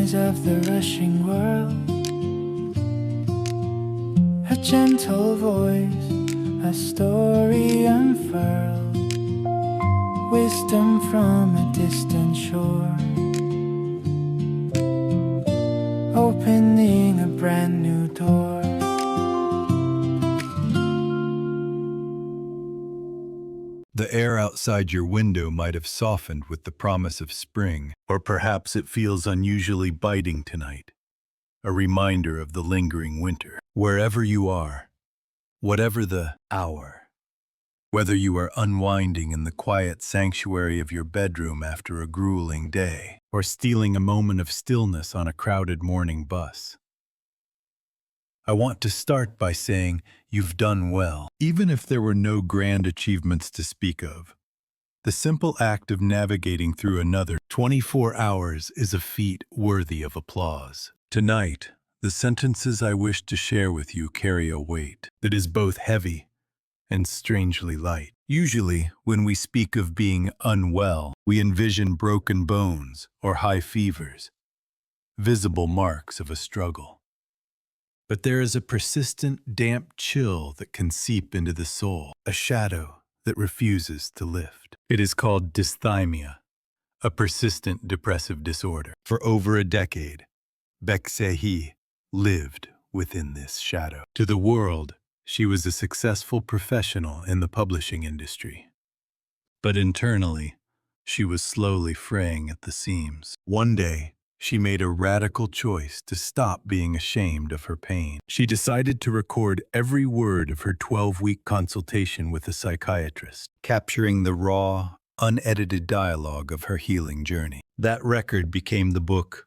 noise of the rushing world. A gentle voice, a story unfurled, wisdom from a distant shore, opening a brand new door. The air outside your window might have softened with the promise of spring, or perhaps it feels unusually biting tonight, a reminder of the lingering winter. Wherever you are, whatever the hour, whether you are unwinding in the quiet sanctuary of your bedroom after a grueling day, or stealing a moment of stillness on a crowded morning bus, I want to start by saying you've done well. Even if there were no grand achievements to speak of, the simple act of navigating through another 24 hours is a feat worthy of applause. Tonight, the sentences I wish to share with you carry a weight that is both heavy and strangely light. Usually, when we speak of being unwell, we envision broken bones or high fevers, visible marks of a struggle. But there is a persistent, damp chill that can seep into the soul, a shadow that refuses to lift. It is called dysthymia, a persistent depressive disorder. For over a decade, Baek Se-hee lived within this shadow. To the world, she was a successful professional in the publishing industry. But internally, she was slowly fraying at the seams. One day, she made a radical choice to stop being ashamed of her pain. She decided to record every word of her 12-week consultation with a psychiatrist, capturing the raw, unedited dialogue of her healing journey. That record became the book,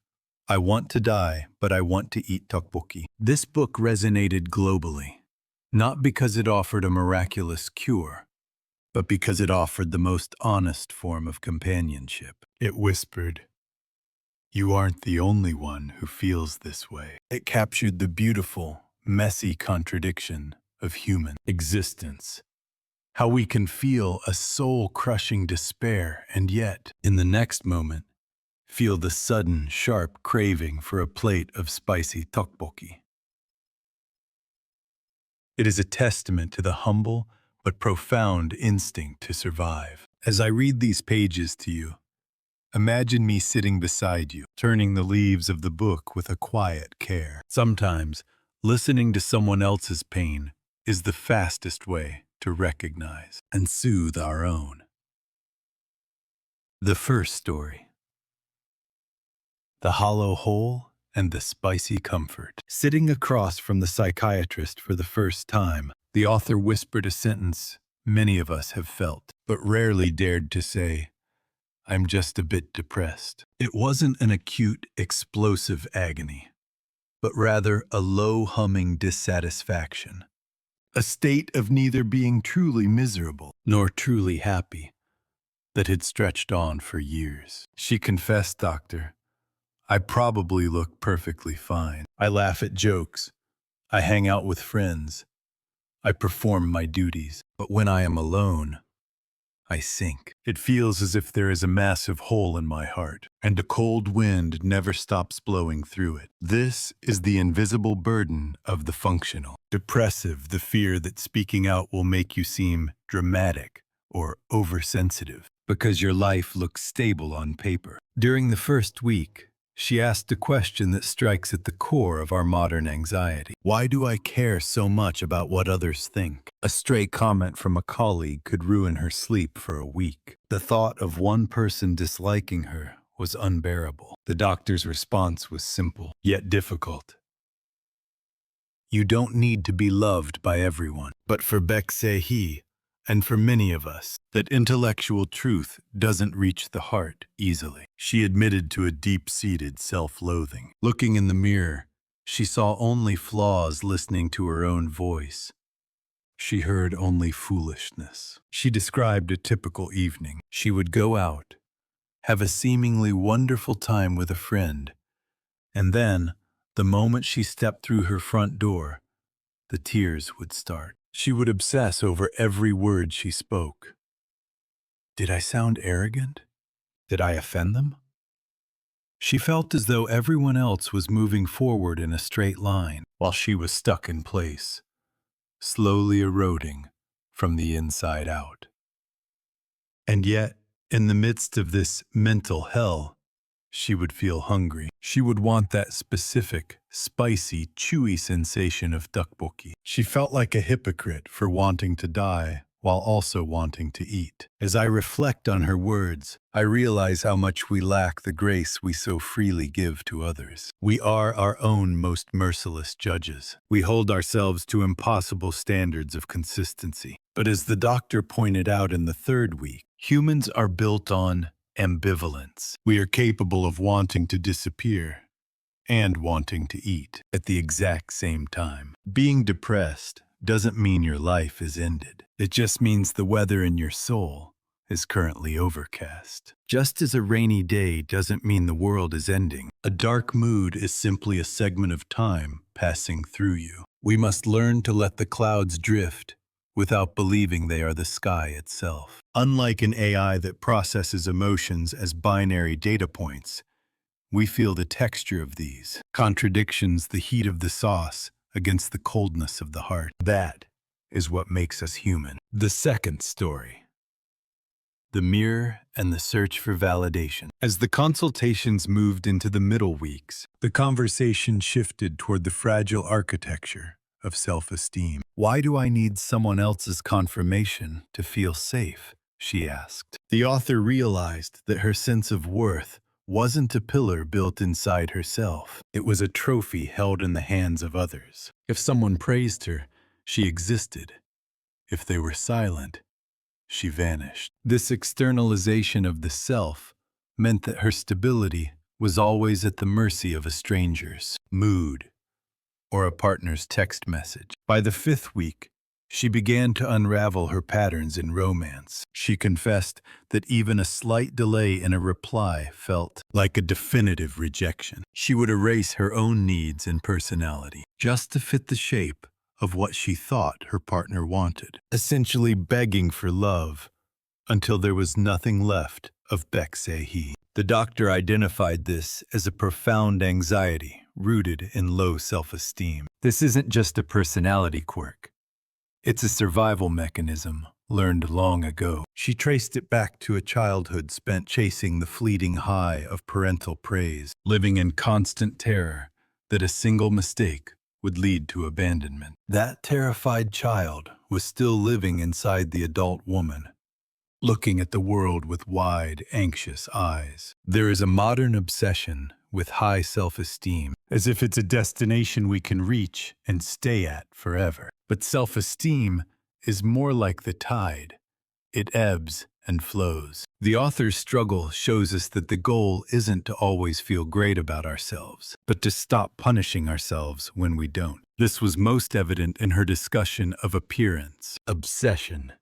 I Want to Die, But I Want to Eat Tteokbokki. This book resonated globally, not because it offered a miraculous cure, but because it offered the most honest form of companionship. It whispered, "You aren't the only one who feels this way." It captured the beautiful, messy contradiction of human existence. How we can feel a soul-crushing despair and yet, in the next moment, feel the sudden, sharp craving for a plate of spicy tteokbokki. It is a testament to the humble but profound instinct to survive. As I read these pages to you, imagine me sitting beside you, turning the leaves of the book with a quiet care. Sometimes, listening to someone else's pain is the fastest way to recognize and soothe our own. The first story. The hollow hole and the spicy comfort. Sitting across from the psychiatrist for the first time, the author whispered a sentence many of us have felt, but rarely dared to say, "I'm just a bit depressed." It wasn't an acute, explosive agony, but rather a low-humming dissatisfaction, a state of neither being truly miserable nor truly happy that had stretched on for years. She confessed, "Doctor, I probably look perfectly fine. I laugh at jokes. I hang out with friends. I perform my duties. But when I am alone, I sink. It feels as if there is a massive hole in my heart, and a cold wind never stops blowing through it. This is the invisible burden of the functional. Depressive, the fear that speaking out will make you seem dramatic or oversensitive, because your life looks stable on paper. During the first week, she asked a question that strikes at the core of our modern anxiety. Why do I care so much about what others think? A stray comment from a colleague could ruin her sleep for a week. The thought of one person disliking her was unbearable. The doctor's response was simple, yet difficult. You don't need to be loved by everyone. But for Baek Se-hee, and for many of us, that intellectual truth doesn't reach the heart easily. She admitted to a deep-seated self-loathing. Looking in the mirror, she saw only flaws listening to her own voice. She heard only foolishness. She described a typical evening. She would go out, have a seemingly wonderful time with a friend, and then, the moment she stepped through her front door, the tears would start. She would obsess over every word she spoke. Did I sound arrogant? Did I offend them? She felt as though everyone else was moving forward in a straight line, while she was stuck in place, slowly eroding from the inside out. And yet, in the midst of this mental hell, she would feel hungry. She would want that specific, spicy, chewy sensation of tteokbokki. She felt like a hypocrite for wanting to die while also wanting to eat. As I reflect on her words, I realize how much we lack the grace we so freely give to others. We are our own most merciless judges. We hold ourselves to impossible standards of consistency. But as the doctor pointed out in the third week, humans are built on ambivalence. We are capable of wanting to disappear and wanting to eat at the exact same time. Being depressed doesn't mean your life is ended. It just means the weather in your soul is currently overcast. Just as a rainy day doesn't mean the world is ending, a dark mood is simply a segment of time passing through you. We must learn to let the clouds drift without believing they are the sky itself. Unlike an AI that processes emotions as binary data points, we feel the texture of these contradictions, the heat of the sauce against the coldness of the heart. That is what makes us human. The second story. The mirror and the search for validation. As the consultations moved into the middle weeks, the conversation shifted toward the fragile architecture of self-esteem. Why do I need someone else's confirmation to feel safe? She asked. The author realized that her sense of worth wasn't a pillar built inside herself. It was a trophy held in the hands of others. If someone praised her, she existed. If they were silent, she vanished. This externalization of the self meant that her stability was always at the mercy of a stranger's mood or a partner's text message. By the fifth week, she began to unravel her patterns in romance. She confessed that even a slight delay in a reply felt like a definitive rejection. She would erase her own needs and personality just to fit the shape of what she thought her partner wanted, essentially begging for love until there was nothing left of Baek Se-hee. The doctor identified this as a profound anxiety rooted in low self-esteem. This isn't just a personality quirk. It's a survival mechanism learned long ago. She traced it back to a childhood spent chasing the fleeting high of parental praise, living in constant terror that a single mistake would lead to abandonment. That terrified child was still living inside the adult woman, looking at the world with wide, anxious eyes. There is a modern obsession with high self-esteem, as if it's a destination we can reach and stay at forever. But self-esteem is more like the tide. It ebbs and flows. The author's struggle shows us that the goal isn't to always feel great about ourselves, but to stop punishing ourselves when we don't. This was most evident in her discussion of appearance, obsession.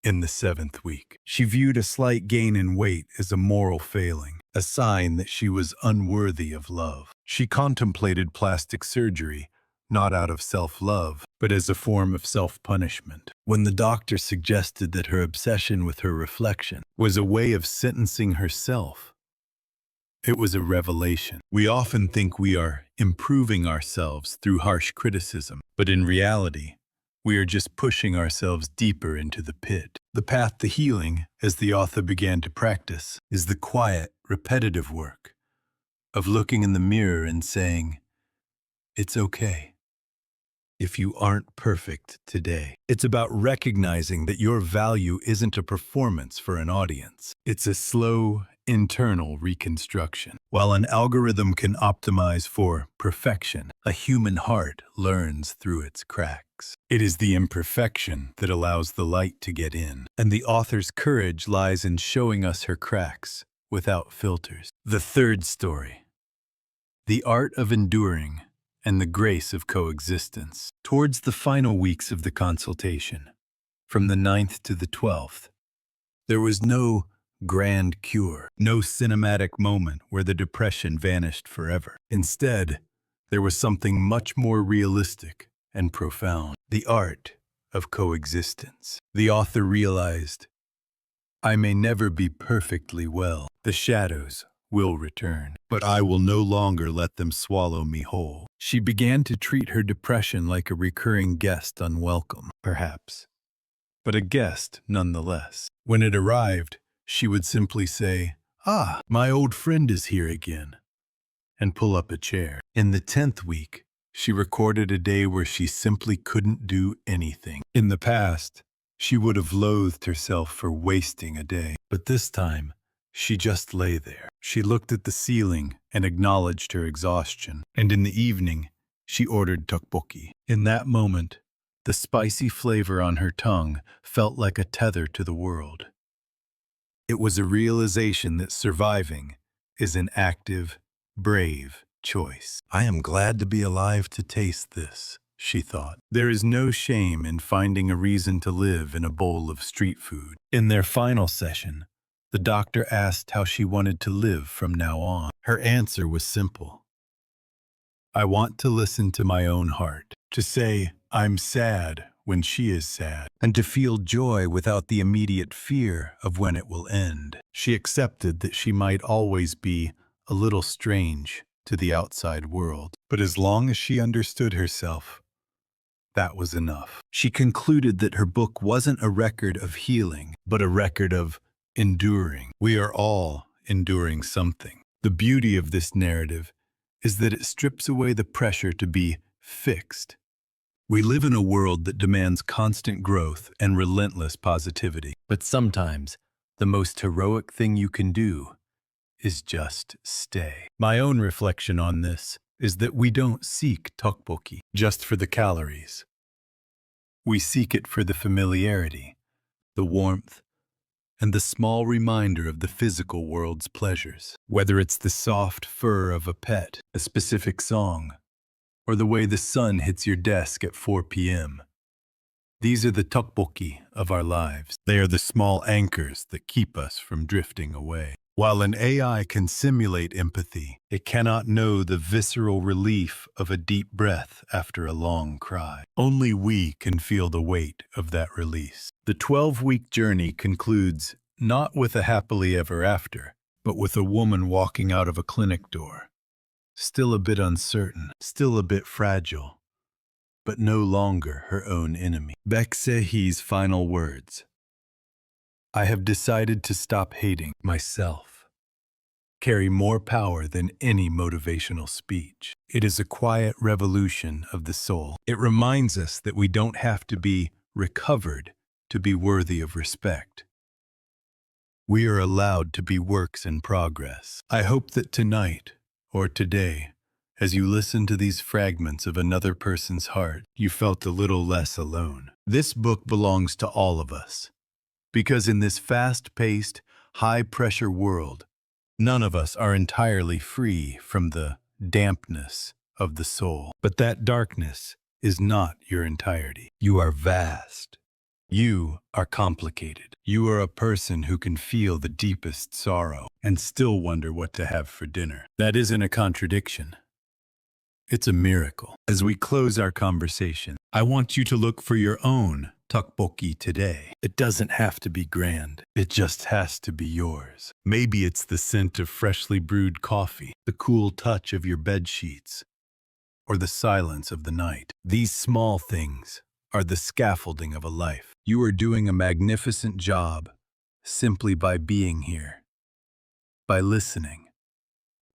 In the seventh week, she viewed a slight gain in weight as a moral failing, a sign that she was unworthy of love. She contemplated plastic surgery, not out of self-love, but as a form of self-punishment. When the doctor suggested that her obsession with her reflection was a way of sentencing herself, it was a revelation. We often think we are improving ourselves through harsh criticism, but in reality, we are just pushing ourselves deeper into the pit. The path to healing, as the author began to practice, is the quiet, repetitive work of looking in the mirror and saying, "It's okay if you aren't perfect today." It's about recognizing that your value isn't a performance for an audience. It's a slow, internal reconstruction. While an algorithm can optimize for perfection, a human heart learns through its cracks. It is the imperfection that allows the light to get in, and the author's courage lies in showing us her cracks without filters. The third story. The art of enduring and the grace of coexistence. Towards the final weeks of the consultation, from the 9th to the 12th, there was no grand cure, no cinematic moment where the depression vanished forever. Instead, there was something much more realistic and profound: the art of coexistence. The author realized, I may never be perfectly well. The shadows will return, but I will no longer let them swallow me whole. She began to treat her depression like a recurring guest, unwelcome, perhaps, but a guest nonetheless. When it arrived, she would simply say, "Ah, my old friend is here again," and pull up a chair. In the 10th week, she recorded a day where she simply couldn't do anything. In the past, she would have loathed herself for wasting a day, but this time, she just lay there. She looked at the ceiling and acknowledged her exhaustion. And in the evening, she ordered tteokbokki. In that moment, the spicy flavor on her tongue felt like a tether to the world. It was a realization that surviving is an active, brave choice. I am glad to be alive to taste this, she thought. There is no shame in finding a reason to live in a bowl of street food. In their final session, the doctor asked how she wanted to live from now on. Her answer was simple. I want to listen to my own heart, to say, I'm sad when she is sad, and to feel joy without the immediate fear of when it will end. She accepted that she might always be a little strange to the outside world, but as long as she understood herself, that was enough. She concluded that her book wasn't a record of healing, but a record of enduring. We are all enduring something. The beauty of this narrative is that it strips away the pressure to be fixed. We live in a world that demands constant growth and relentless positivity. But sometimes, the most heroic thing you can do is just stay. My own reflection on this is that we don't seek tteokbokki just for the calories. We seek it for the familiarity, the warmth, and the small reminder of the physical world's pleasures. Whether it's the soft fur of a pet, a specific song, or the way the sun hits your desk at 4 p.m. These are the tteokbokki of our lives. They are the small anchors that keep us from drifting away. While an AI can simulate empathy, it cannot know the visceral relief of a deep breath after a long cry. Only we can feel the weight of that release. The 12-week journey concludes not with a happily ever after, but with a woman walking out of a clinic door, still a bit uncertain, still a bit fragile, but no longer her own enemy. Baek Se-hee's final words. I have decided to stop hating myself. Carry more power than any motivational speech. It is a quiet revolution of the soul. It reminds us that we don't have to be recovered to be worthy of respect. We are allowed to be works in progress. I hope that tonight, or today, as you listen to these fragments of another person's heart, you felt a little less alone. This book belongs to all of us. Because in this fast-paced, high-pressure world, none of us are entirely free from the dampness of the soul. But that darkness is not your entirety. You are vast. You are complicated. You are a person who can feel the deepest sorrow and still wonder what to have for dinner. That isn't a contradiction. It's a miracle. As we close our conversation, I want you to look for your own tteokbokki today. It doesn't have to be grand. It just has to be yours. Maybe it's the scent of freshly brewed coffee, the cool touch of your bed sheets, or the silence of the night. These small things are the scaffolding of a life. You are doing a magnificent job simply by being here, by listening,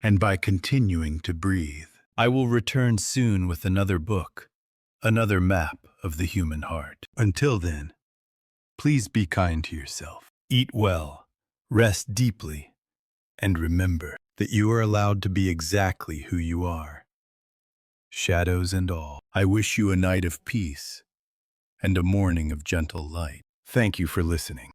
and by continuing to breathe. I will return soon with another book, another map of the human heart. Until then, please be kind to yourself. Eat well, rest deeply, and remember that you are allowed to be exactly who you are. Shadows and all, I wish you a night of peace and a morning of gentle light. Thank you for listening.